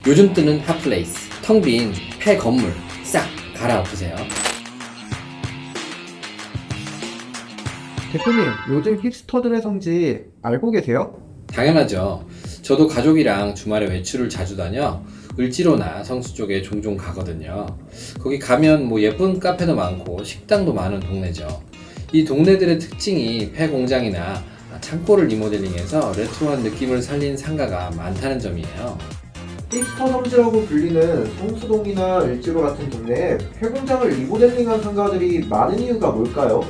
요즘 뜨는 핫플레이스, 텅 빈 폐 건물 싹 갈아엎으세요. 대표님, 요즘 힙스터들의 성지 알고 계세요? 당연하죠. 저도 가족이랑 주말에 외출을 자주 다녀 을지로나 성수 쪽에 종종 가거든요. 거기 가면 뭐 예쁜 카페도 많고 식당도 많은 동네죠. 이 동네들의 특징이 폐 공장이나 창고를 리모델링해서 레트로한 느낌을 살린 상가가 많다는 점이에요. 힙스터 성지라고 불리는 성수동이나 을지로 같은 동네에 폐공장을 리모델링한 상가들이 많은 이유가 뭘까요?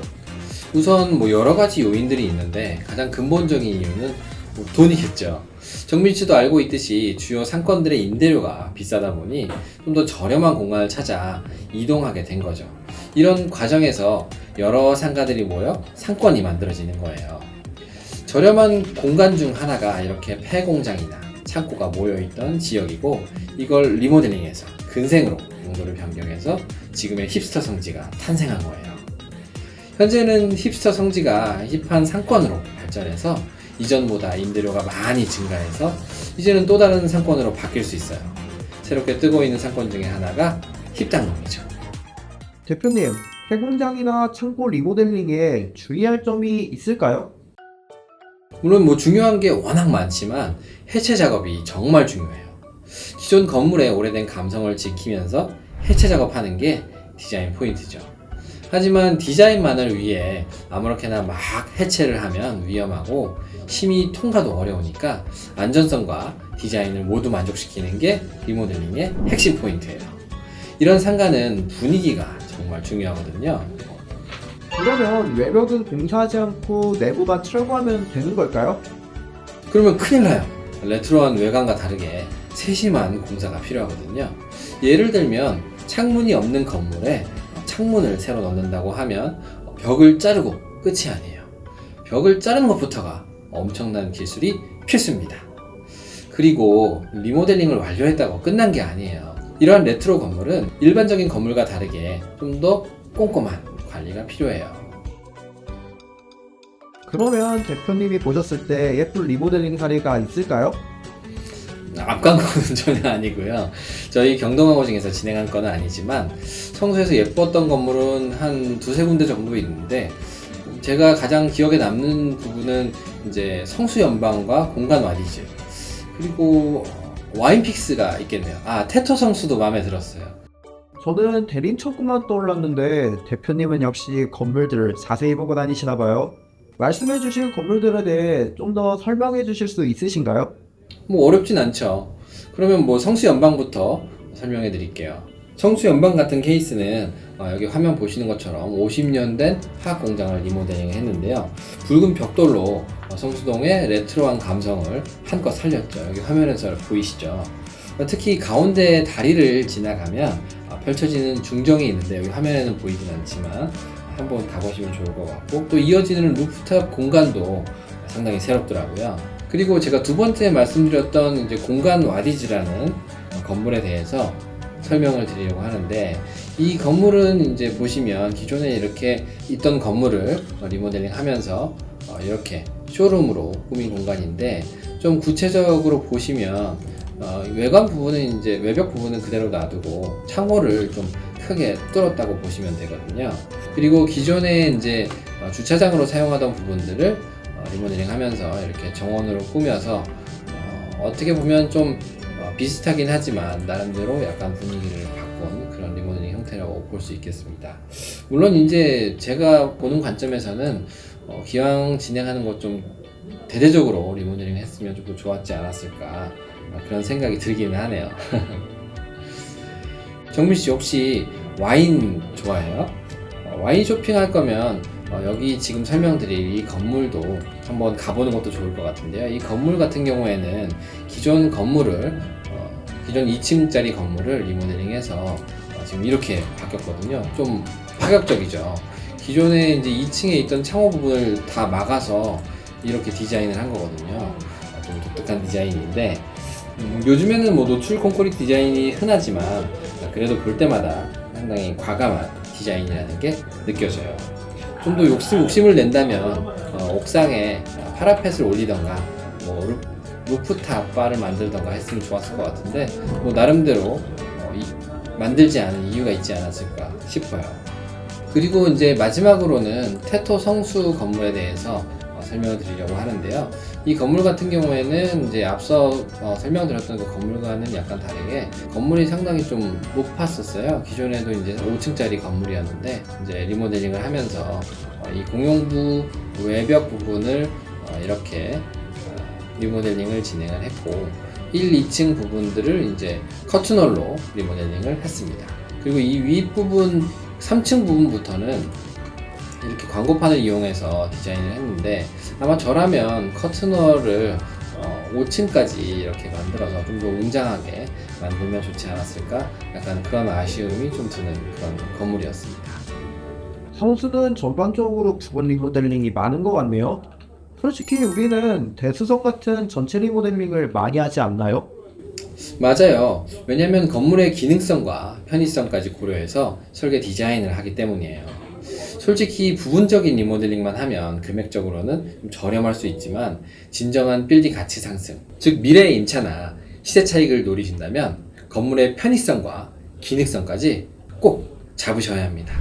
우선 뭐 여러 가지 요인들이 있는데 가장 근본적인 이유는 뭐 돈이겠죠. 정민 씨도 알고 있듯이 주요 상권들의 임대료가 비싸다 보니 좀 더 저렴한 공간을 찾아 이동하게 된 거죠. 이런 과정에서 여러 상가들이 모여 상권이 만들어지는 거예요. 저렴한 공간 중 하나가 이렇게 폐공장이나 창고가 모여있던 지역이고, 이걸 리모델링해서 근생으로 용도를 변경해서 지금의 힙스터 성지가 탄생한 거예요. 현재는 힙스터 성지가 힙한 상권으로 발전해서 이전보다 임대료가 많이 증가해서 이제는 또 다른 상권으로 바뀔 수 있어요. 새롭게 뜨고 있는 상권 중에 하나가 힙당동이죠. 대표님, 폐공장이나 창고 리모델링에 주의할 점이 있을까요? 물론 뭐 중요한 게 워낙 많지만 해체 작업이 정말 중요해요. 기존 건물의 오래된 감성을 지키면서 해체 작업하는 게 디자인 포인트죠. 하지만 디자인만을 위해 아무렇게나 막 해체를 하면 위험하고 심의 통과도 어려우니까 안전성과 디자인을 모두 만족시키는 게 리모델링의 핵심 포인트예요. 이런 상가는 분위기가 정말 중요하거든요. 그러면 외벽은 공사하지 않고 내부만 철거하면 되는 걸까요? 그러면 큰일 나요. 레트로한 외관과 다르게 세심한 공사가 필요하거든요. 예를 들면 창문이 없는 건물에 창문을 새로 넣는다고 하면 벽을 자르고 끝이 아니에요. 벽을 자르는 것부터가 엄청난 기술이 필수입니다. 그리고 리모델링을 완료했다고 끝난 게 아니에요. 이러한 레트로 건물은 일반적인 건물과 다르게 좀 더 꼼꼼한 관리가 필요해요. 그러면 대표님이 보셨을 때 예쁜 리모델링 사례가 있을까요? 앞광고는 전혀 아니고요. 저희 경동하우징에서 진행한 건 아니지만 성수에서 예뻤던 건물은 한 두세 군데 정도 있는데, 제가 가장 기억에 남는 부분은 이제 성수연방과 공간 와디즈, 그리고 와인픽스가 있겠네요. 테토 성수도 마음에 들었어요. 저는 대림 창고만 떠올랐는데 대표님은 역시 건물들을 자세히 보고 다니시나봐요. 말씀해주신 건물들에 대해 좀 더 설명해 주실 수 있으신가요? 뭐 어렵진 않죠. 그러면 뭐 성수연방부터 설명해 드릴게요. 성수연방 같은 케이스는 여기 화면 보시는 것처럼 50년 된 화학 공장을 리모델링 했는데요. 붉은 벽돌로 성수동의 레트로한 감성을 한껏 살렸죠. 여기 화면에서 보이시죠? 특히 가운데 다리를 지나가면 펼쳐지는 중정이 있는데, 여기 화면에는 보이진 않지만 한번 가보시면 좋을 것 같고, 또 이어지는 루프탑 공간도 상당히 새롭더라고요. 그리고 제가 두 번째 말씀드렸던 이제 공간 와디즈라는 건물에 대해서 설명을 드리려고 하는데, 이 건물은 이제 보시면 기존에 이렇게 있던 건물을 리모델링 하면서 이렇게 쇼룸으로 꾸민 공간인데, 좀 구체적으로 보시면 외관 부분은 이제 외벽 부분은 그대로 놔두고 창호를 좀 크게 뚫었다고 보시면 되거든요. 그리고 기존에 이제 주차장으로 사용하던 부분들을 리모델링 하면서 이렇게 정원으로 꾸며서 어떻게 보면 좀 비슷하긴 하지만 나름대로 약간 분위기를 바꾼 그런 리모델링 형태라고 볼 수 있겠습니다. 물론 이제 제가 보는 관점에서는 기왕 진행하는 것 좀 대대적으로 리모델링 했으면 좀 더 좋았지 않았을까, 그런 생각이 들기는 하네요. 정민씨 혹시 와인 좋아해요? 와인 쇼핑할 거면 여기 지금 설명드릴 이 건물도 한번 가보는 것도 좋을 것 같은데요. 이 건물 같은 경우에는 기존 건물을 기존 2층짜리 건물을 리모델링해서 지금 이렇게 바뀌었거든요. 좀 파격적이죠. 기존에 이제 2층에 있던 창호 부분을 다 막아서 이렇게 디자인을 한 거거든요. 좀 독특한 디자인인데, 요즘에는 뭐 노출 콘크리트 디자인이 흔하지만 그래도 볼 때마다 상당히 과감한 디자인이라는 게 느껴져요. 좀 더 욕심을 낸다면 옥상에 파라펫을 올리던가 뭐 루프탑 바를 만들던가 했으면 좋았을 것 같은데 뭐 나름대로 만들지 않은 이유가 있지 않았을까 싶어요. 그리고 이제 마지막으로는 테토 성수 건물에 대해서 설명을 드리려고 하는데요. 이 건물 같은 경우에는 이제 앞서 설명드렸던 그 건물과는 약간 다르게 건물이 상당히 좀 높았었어요. 기존에도 이제 5층짜리 건물이었는데 이제 리모델링을 하면서 이 공용부 외벽 부분을 이렇게 리모델링을 진행을 했고 1, 2층 부분들을 이제 커튼홀로 리모델링을 했습니다. 그리고 이 윗부분 3층 부분부터는 이렇게 광고판을 이용해서 디자인을 했는데 아마 저라면 커튼홀을 5층까지 이렇게 만들어서 좀 더 웅장하게 만들면 좋지 않았을까 약간 그런 아쉬움이 좀 드는 그런 건물이었습니다. 성수는 전반적으로 부분 리모델링이 많은 것 같네요. 솔직히 우리는 대수석 같은 전체 리모델링을 많이 하지 않나요? 맞아요. 왜냐하면 건물의 기능성과 편의성까지 고려해서 설계 디자인을 하기 때문이에요. 솔직히 부분적인 리모델링만 하면 금액적으로는 좀 저렴할 수 있지만 진정한 빌딩 가치 상승, 즉 미래의 임차나 시세 차익을 노리신다면 건물의 편의성과 기능성까지 꼭 잡으셔야 합니다.